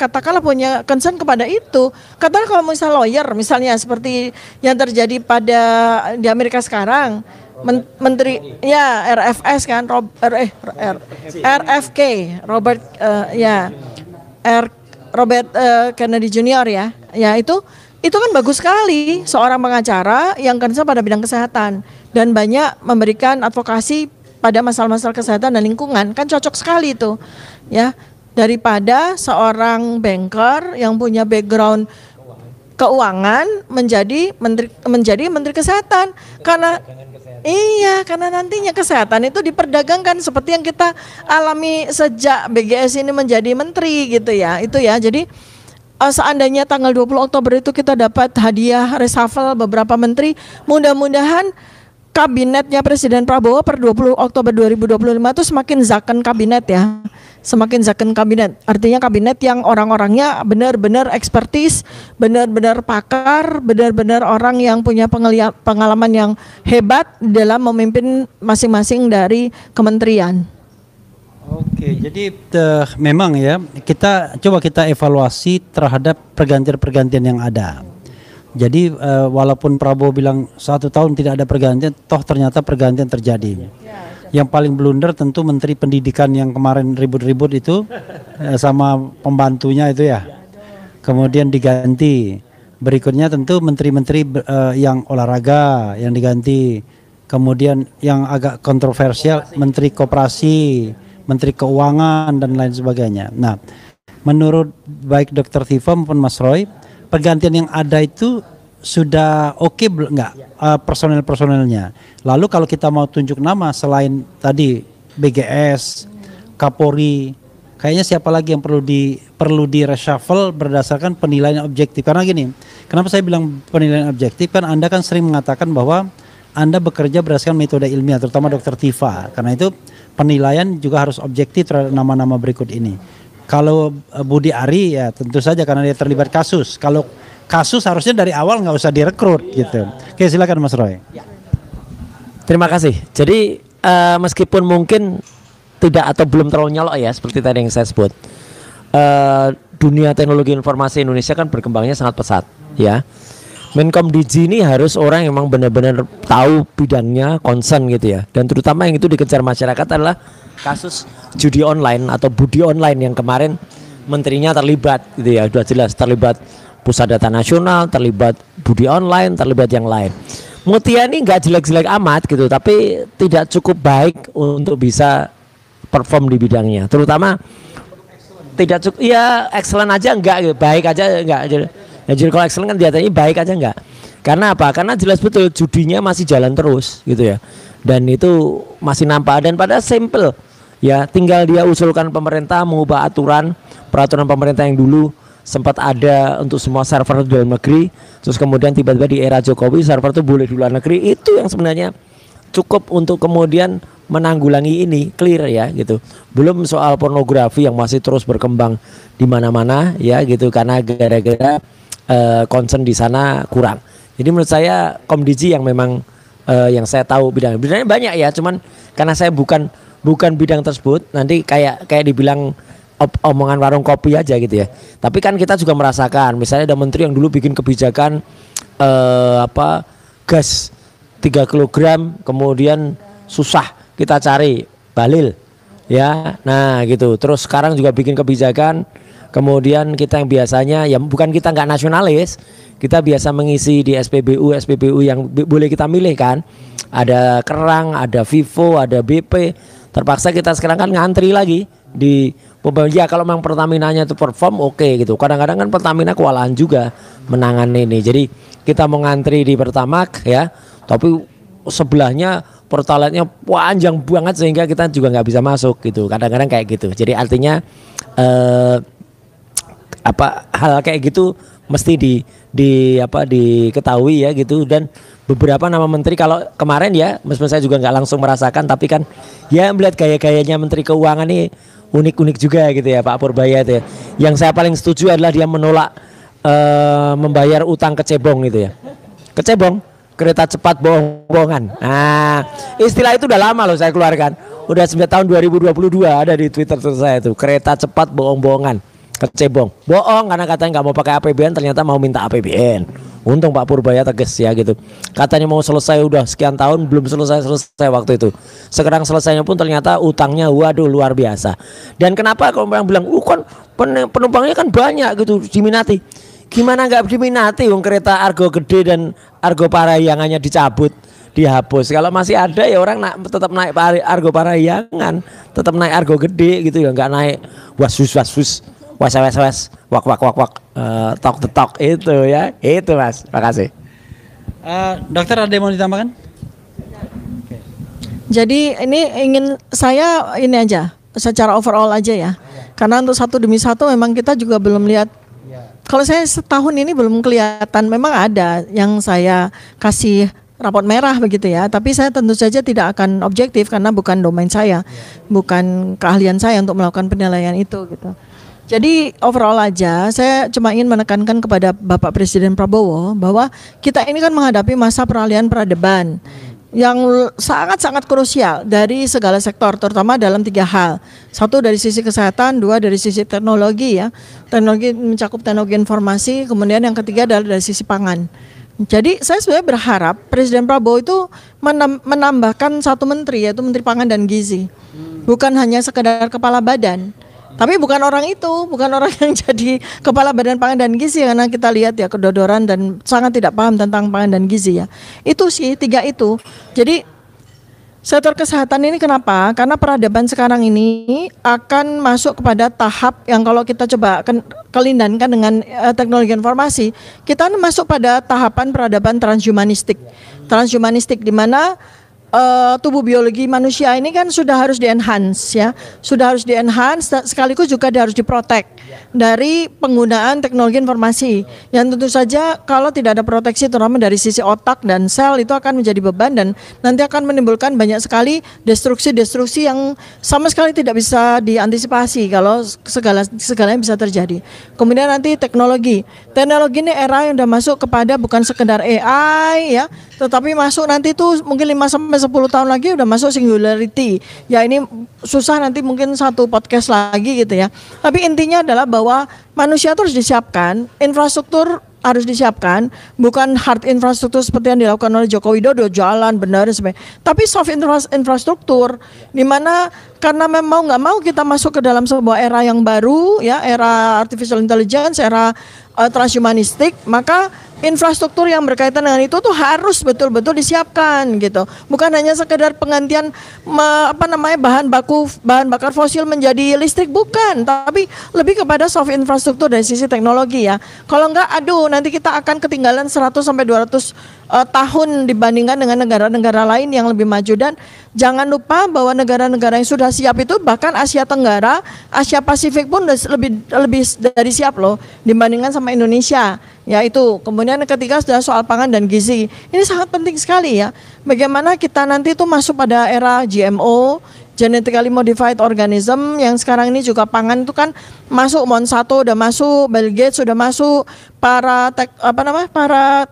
concern kepada itu. Katakanlah kalau misalnya lawyer, misalnya seperti yang terjadi di Amerika sekarang, Menteri ya RFS kan, RFK Robert Robert Kennedy Junior ya itu kan bagus sekali, seorang pengacara yang concern pada bidang kesehatan dan banyak memberikan advokasi pada masalah-masalah kesehatan dan lingkungan, kan cocok sekali itu ya, daripada seorang banker yang punya background keuangan menjadi menteri kesehatan. Karena nantinya kesehatan itu diperdagangkan seperti yang kita alami sejak BGS ini menjadi menteri gitu ya. Itu ya. Jadi seandainya tanggal 20 Oktober itu kita dapat hadiah reshuffle beberapa menteri, mudah-mudahan kabinetnya Presiden Prabowo per 20 Oktober 2025 itu semakin zakon kabinet ya. Semakin zakon kabinet. Artinya kabinet yang orang-orangnya benar-benar ekspertis, benar-benar pakar, benar-benar orang yang punya pengalaman yang hebat dalam memimpin masing-masing dari kementerian. Oke, jadi memang ya kita evaluasi terhadap pergantian-pergantian yang ada. Jadi walaupun Prabowo bilang 1 tahun tidak ada pergantian, toh ternyata pergantian terjadi. Yang paling blunder tentu Menteri Pendidikan yang kemarin ribut-ribut itu sama pembantunya itu ya. Kemudian diganti. Berikutnya tentu menteri-menteri yang olahraga yang diganti. Kemudian yang agak kontroversial Menteri Koperasi, Menteri Keuangan dan lain sebagainya. Nah, menurut baik Dr. Tifa maupun Mas Roy, pergantian yang ada itu sudah oke enggak personel-personelnya. Lalu kalau kita mau tunjuk nama selain tadi BGS, Kapolri, kayaknya siapa lagi yang perlu di reshuffle berdasarkan penilaian objektif. Karena gini, kenapa saya bilang penilaian objektif? Kan Anda kan sering mengatakan bahwa Anda bekerja berdasarkan metode ilmiah, terutama Dr. Tifa. Karena itu penilaian juga harus objektif terhadap nama-nama berikut ini. Kalau Budi Ari ya tentu saja karena dia terlibat kasus. Kalau kasus harusnya dari awal nggak usah direkrut gitu. Oke, silakan Mas Roy. Terima kasih. Jadi meskipun mungkin tidak atau belum terlalu nyolok ya seperti tadi yang saya sebut, 2 dunia teknologi informasi Indonesia kan berkembangnya sangat pesat ya. Menkom Digi ini harus orang yang memang benar-benar tahu bidangnya, concern gitu ya. Dan terutama yang itu dikejar masyarakat adalah kasus judi online atau budi online yang kemarin menterinya terlibat gitu ya. Sudah jelas terlibat Pusat Data Nasional, terlibat budi online, terlibat yang lain. Mutia ini nggak jelek-jelek amat gitu, tapi tidak cukup baik untuk bisa perform di bidangnya. Terutama tidak cukup, ya excellent aja enggak gitu, baik aja enggak. Jadi kalau excellent kan diatanya baik aja enggak. Karena apa? Karena jelas betul judinya masih jalan terus gitu ya. Dan itu masih nampak dan pada simple ya, tinggal dia usulkan pemerintah mengubah peraturan pemerintah yang dulu sempat ada untuk semua server di dalam negeri, terus kemudian tiba-tiba di era Jokowi server itu boleh di luar negeri. Itu yang sebenarnya cukup untuk kemudian menanggulangi ini, clear ya gitu. Belum soal pornografi yang masih terus berkembang di mana-mana ya gitu, karena gara-gara concern di sana kurang. Jadi menurut saya Komdigi yang memang yang saya tahu bidangnya banyak ya, cuman karena saya bukan bidang tersebut, nanti kayak dibilang omongan warung kopi aja gitu ya. Tapi kan kita juga merasakan, misalnya ada menteri yang dulu bikin kebijakan gas 3 kilogram kemudian susah kita cari balil ya. Nah gitu. Terus sekarang juga bikin kebijakan, kemudian kita yang biasanya ya bukan kita nggak nasionalis, kita biasa mengisi di SPBU yang boleh kita milih kan. Ada Kerang, ada Vivo, ada BP. Terpaksa kita sekarang kan ngantri lagi di ya kalau memang Pertamina-nya itu perform oke gitu. Kadang-kadang kan Pertamina kewalahan juga menangani ini. Jadi kita mau ngantri di Pertamax ya, tapi sebelahnya Pertalite-nya panjang banget sehingga kita juga nggak bisa masuk gitu. Kadang-kadang kayak gitu. Jadi artinya hal kayak gitu mesti diketahui ya gitu. Dan beberapa nama menteri kalau kemarin ya, meskipun saya juga nggak langsung merasakan, tapi kan ya melihat gaya-gayanya Menteri Keuangan ini unik-unik juga gitu ya, Pak Purbaya itu ya. Yang saya paling setuju adalah dia menolak membayar utang kecebong gitu ya. Kecebong, kereta cepat bohong-bohongan. Nah, istilah itu udah lama loh saya keluarkan. Udah sejak tahun 2022 ada di Twitter saya itu, kereta cepat bohong-bohongan. Kecebong, bohong karena katanya nggak mau pakai APBN, ternyata mau minta APBN. Untung Pak Purbaya tegas ya gitu. Katanya mau selesai udah sekian tahun belum selesai waktu itu. Sekarang selesainya pun ternyata utangnya waduh luar biasa. Dan kenapa kalau orang bilang, kan penumpangnya kan banyak gitu diminati. Gimana nggak diminati? Wong kereta Argo Gede dan Argo Parahyangannya dicabut, dihapus. Kalau masih ada ya orang tetap naik Argo Parahyangan, tetap naik Argo Gede gitu ya, nggak naik was wak talk the talk itu ya. Itu Mas, makasih. Dokter ada yang mau ditambahkan? Jadi saya ini aja secara overall aja ya. Karena untuk satu demi satu memang kita juga belum lihat. Kalau saya setahun ini belum kelihatan, memang ada yang saya kasih raport merah begitu ya. Tapi saya tentu saja tidak akan objektif karena bukan domain saya, bukan keahlian saya untuk melakukan penilaian itu gitu. Jadi overall aja saya cuma ingin menekankan kepada Bapak Presiden Prabowo bahwa kita ini kan menghadapi masa peralihan peradaban yang sangat-sangat krusial dari segala sektor, terutama dalam 3 hal. 1 dari sisi kesehatan, 2 dari sisi teknologi ya. Teknologi mencakup teknologi informasi, kemudian yang ketiga adalah dari sisi pangan. Jadi saya sebenarnya berharap Presiden Prabowo itu menambahkan 1 menteri, yaitu Menteri Pangan dan Gizi. Bukan hanya sekedar kepala badan. Tapi bukan orang yang jadi kepala Badan Pangan dan Gizi, karena kita lihat ya kedodoran dan sangat tidak paham tentang pangan dan gizi ya. Itu sih 3 itu. Jadi sektor kesehatan ini kenapa? Karena peradaban sekarang ini akan masuk kepada tahap yang kalau kita coba kelindankan dengan teknologi informasi, kita masuk pada tahapan peradaban transhumanistik. Transhumanistik di mana tubuh biologi manusia ini kan sudah harus di-enhance ya. Sudah harus di-enhance sekaligus juga harus diprotek dari penggunaan teknologi informasi. Yang tentu saja kalau tidak ada proteksi terutama dari sisi otak dan sel itu akan menjadi beban dan nanti akan menimbulkan banyak sekali destruksi yang sama sekali tidak bisa diantisipasi kalau segalanya bisa terjadi. Kemudian nanti teknologi Teknologi ini era yang udah masuk kepada bukan sekedar AI ya, tetapi masuk nanti tuh mungkin 5 sampai 10 tahun lagi udah masuk singularity. Ya ini susah nanti mungkin satu podcast lagi gitu ya. Tapi intinya adalah bahwa manusia terus disiapkan, infrastruktur harus disiapkan, bukan hard infrastruktur seperti yang dilakukan oleh Joko Widodo, jalan benar dan sebagainya, tapi soft infrastruktur, di mana karena memang nggak mau kita masuk ke dalam sebuah era yang baru, ya era artificial intelligence, era transhumanistik, maka infrastruktur yang berkaitan dengan itu tuh harus betul-betul disiapkan gitu. Bukan hanya sekedar penggantian bahan bakar fosil menjadi listrik, bukan, tapi lebih kepada soft infrastruktur dari sisi teknologi ya. Kalau enggak, aduh nanti kita akan ketinggalan 100 sampai 200 tahun dibandingkan dengan negara-negara lain yang lebih maju. Dan jangan lupa bahwa negara-negara yang sudah siap itu bahkan Asia Tenggara, Asia Pasifik pun lebih dari siap loh dibandingkan sama Indonesia. Ya itu, kemudian ketiga sudah soal pangan dan gizi. Ini sangat penting sekali ya. Bagaimana kita nanti itu masuk pada era GMO, genetically modified organism, yang sekarang ini juga pangan itu kan masuk, Monsanto udah masuk, Bill Gates sudah masuk, para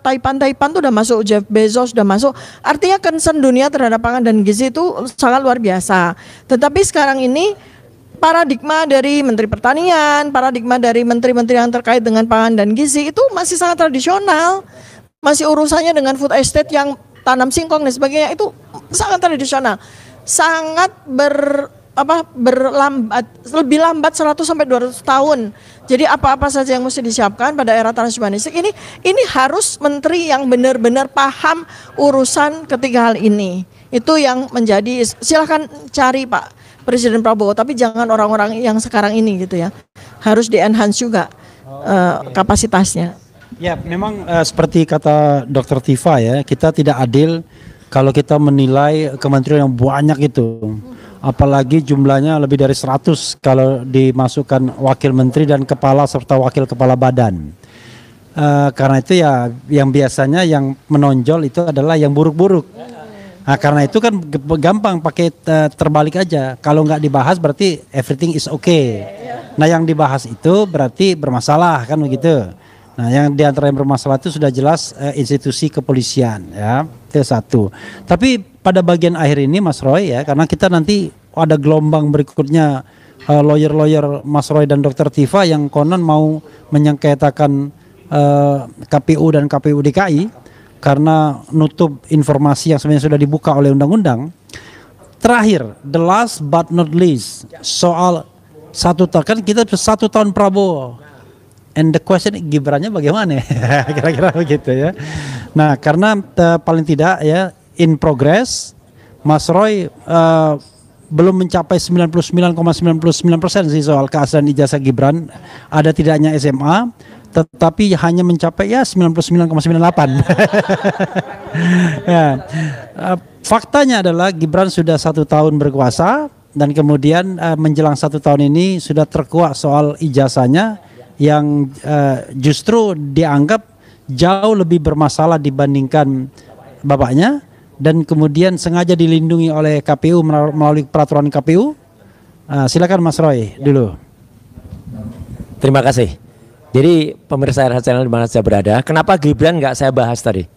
Taipan tuh udah masuk, Jeff Bezos udah masuk. Artinya concern dunia terhadap pangan dan gizi itu sangat luar biasa. Tetapi sekarang ini paradigma dari Menteri Pertanian, paradigma dari menteri-menteri yang terkait dengan pangan dan gizi itu masih sangat tradisional. Masih urusannya dengan food estate yang tanam singkong dan sebagainya, itu sangat tradisional. Sangat berlambat, lebih lambat 100 sampai 200 tahun. Jadi apa-apa saja yang mesti disiapkan pada era transhumanistik ini harus menteri yang benar-benar paham urusan ketiga hal ini. Itu yang menjadi, silakan cari Pak Presiden Prabowo, tapi jangan orang-orang yang sekarang ini gitu ya. Harus di-enhance juga kapasitasnya. Ya, memang seperti kata Dr. Tifa ya, kita tidak adil kalau kita menilai kementerian yang banyak itu. Apalagi jumlahnya lebih dari 100 kalau dimasukkan wakil menteri dan kepala serta wakil kepala badan. Karena itu ya yang biasanya yang menonjol itu adalah yang buruk-buruk. Nah, karena itu kan gampang pakai terbalik aja. Kalau nggak dibahas berarti everything is okay. Nah, yang dibahas itu berarti bermasalah kan begitu. Nah, yang diantara yang bermasalah itu sudah jelas institusi kepolisian ya, itu satu. Tapi pada bagian akhir ini Mas Roy ya, karena kita nanti ada gelombang berikutnya lawyer-lawyer Mas Roy dan Dr. Tifa yang konon mau menyengketakan KPU dan KPU DKI. Karena nutup informasi yang sebenarnya sudah dibuka oleh undang-undang. Terakhir, the last but not least, soal 1 tahun, kan kita 1 tahun Prabowo. And the question, Gibrannya bagaimana? Kira-kira begitu ya. Nah, karena paling tidak ya, in progress, Mas Roy belum mencapai 99,99% sih soal keaslian ijazah Gibran. Ada tidaknya SMA, tetapi hanya mencapai ya 99,98. Ya. Faktanya adalah Gibran sudah 1 tahun berkuasa dan kemudian menjelang 1 tahun ini sudah terkuak soal ijazahnya yang justru dianggap jauh lebih bermasalah dibandingkan bapaknya, dan kemudian sengaja dilindungi oleh KPU melalui peraturan KPU. Silakan Mas Roy dulu. Terima kasih. Jadi pemirsa RH Channel di mana saya berada, kenapa Gibran nggak saya bahas tadi?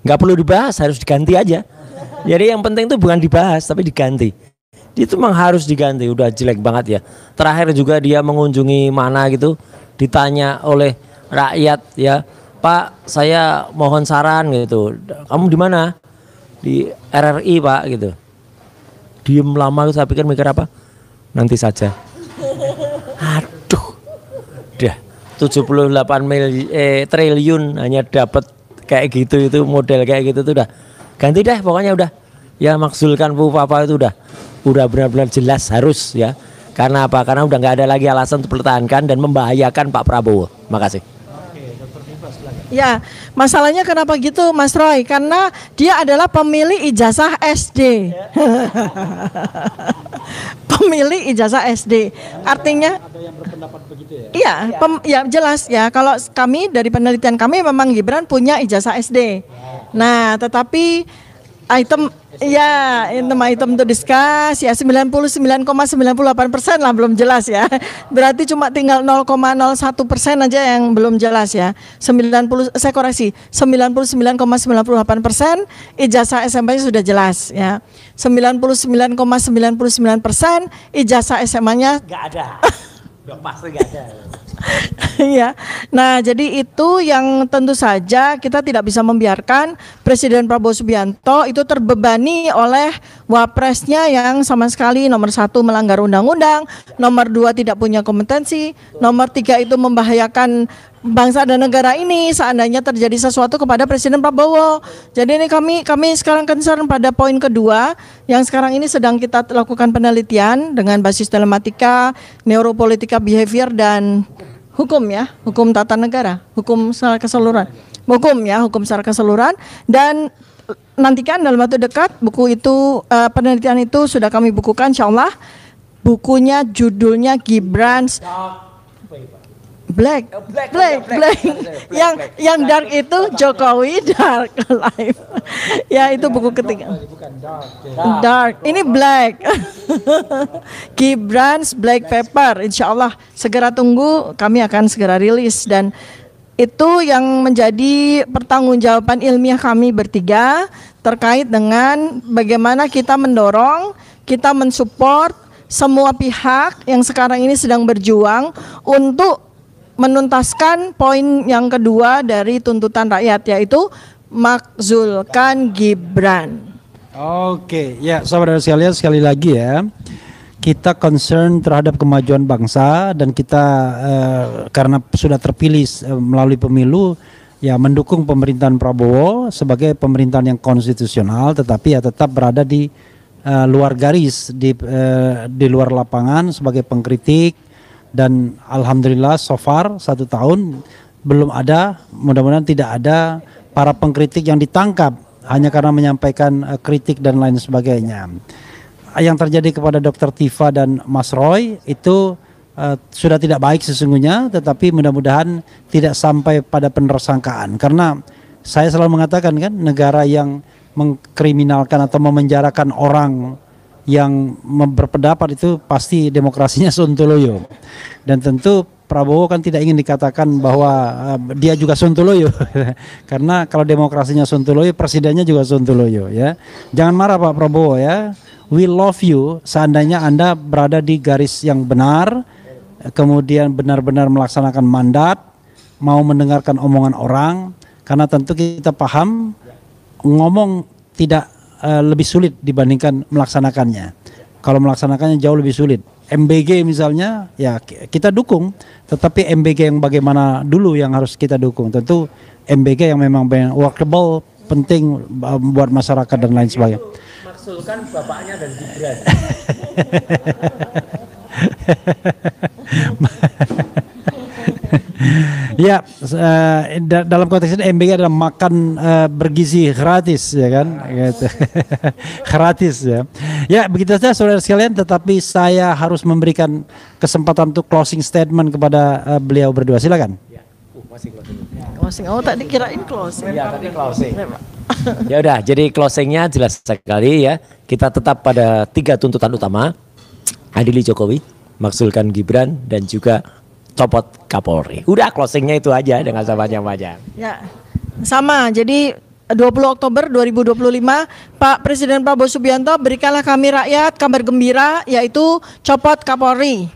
Nggak perlu dibahas, harus diganti aja. Jadi yang penting itu bukan dibahas, tapi diganti. Itu memang harus diganti, udah jelek banget ya. Terakhir juga dia mengunjungi mana gitu, ditanya oleh rakyat ya, Pak saya mohon saran gitu. Kamu di mana? Di RRI Pak gitu. Diem lama, saya pikir mikir apa? Nanti saja. Aduh, dah. 78 triliun hanya dapat kayak gitu, itu model kayak gitu tuh udah ganti deh pokoknya, udah ya maksulkan apa itu udah benar-benar jelas harus ya. Karena apa? Karena udah nggak ada lagi alasan untuk dipertahankan dan membahayakan Pak Prabowo. Makasih. Ya, masalahnya kenapa gitu Mas Roy? Karena dia adalah pemilik ijazah SD. Pemilik ijazah SD. Artinya ada yang berpendapat begitu ya? Iya, ya jelas ya. Kalau kami dari penelitian kami memang Gibran punya ijazah SD. Nah, tetapi Item ya, item to discuss ya 99,98% lah belum jelas ya. Berarti cuma tinggal 0,01% aja yang belum jelas ya. saya koreksi, 99,98% ijazah SMA-nya sudah jelas ya. 99,99% ijazah SMA-nya Nggak ada. Udah pasti nggak ada. ya. Nah, jadi itu yang tentu saja kita tidak bisa membiarkan Presiden Prabowo Subianto itu terbebani oleh wapresnya yang sama sekali nomor 1 melanggar undang-undang, nomor 2 tidak punya kompetensi, nomor 3 itu membahayakan bangsa dan negara ini seandainya terjadi sesuatu kepada Presiden Prabowo. Jadi ini kami sekarang concern pada poin kedua yang sekarang ini sedang kita lakukan penelitian dengan basis telematika, neuropolitika behavior dan hukum ya, hukum tata negara, hukum secara keseluruhan. Hukum secara keseluruhan dan nantikan dalam waktu dekat buku itu penelitian itu sudah kami bukukan insyaallah. Bukunya judulnya Gibran's Black. Yang dark itu Jokowi Dark Life. Ya itu buku ketiga. Dark. Ini black. Gibran's Black Paper. Insya Allah segera tunggu. Kami akan segera rilis dan itu yang menjadi pertanggungjawaban ilmiah kami bertiga terkait dengan bagaimana kita mendorong, kita mensupport semua pihak yang sekarang ini sedang berjuang untuk menuntaskan poin yang kedua dari tuntutan rakyat yaitu makzulkan Gibran. Oke, ya saudara sekalian sekali lagi ya, kita concern terhadap kemajuan bangsa dan kita karena sudah terpilih melalui pemilu ya mendukung pemerintahan Prabowo sebagai pemerintahan yang konstitusional, tetapi ya tetap berada di luar garis di luar lapangan sebagai pengkritik. Dan alhamdulillah so far 1 tahun belum ada, mudah-mudahan tidak ada para pengkritik yang ditangkap hanya karena menyampaikan kritik dan lain sebagainya. Yang terjadi kepada Dr. Tifa dan Mas Roy itu sudah tidak baik sesungguhnya, tetapi mudah-mudahan tidak sampai pada penersangkaan. Karena saya selalu mengatakan kan, negara yang mengkriminalkan atau memenjarakan orang yang berpendapat itu pasti demokrasinya sontoloyo. Dan tentu Prabowo kan tidak ingin dikatakan bahwa dia juga sontoloyo. Karena kalau demokrasinya sontoloyo, presidennya juga sontoloyo ya. Jangan marah Pak Prabowo ya. We love you seandainya Anda berada di garis yang benar, kemudian benar-benar melaksanakan mandat, mau mendengarkan omongan orang, karena tentu kita paham ngomong tidak lebih sulit dibandingkan melaksanakannya. Kalau melaksanakannya jauh lebih sulit. MBG misalnya ya kita dukung, tetapi MBG yang bagaimana dulu yang harus kita dukung. Tentu MBG yang memang workable, penting buat masyarakat dan lain sebagainya. Maksulkan bapaknya dan Gibran. Ya, dalam konteks ini MBG adalah makan bergizi gratis ya kan, gitu. Gratis ya. Ya begitu saja saudara sekalian. Tetapi saya harus memberikan kesempatan untuk closing statement kepada beliau berdua. Silakan. Ya, masih closing. Closing. Oh tadi kirain closing. Ya tadi closing. Ya udah, jadi closingnya jelas sekali ya. Kita tetap pada 3 tuntutan utama: adili Jokowi, maksulkan Gibran, dan juga copot Kapolri. Udah closingnya itu aja dengan panjang-panjang. Ya, sama. Jadi 20 Oktober 2025 Pak Presiden Prabowo Subianto berikanlah kami rakyat kabar gembira yaitu copot Kapolri.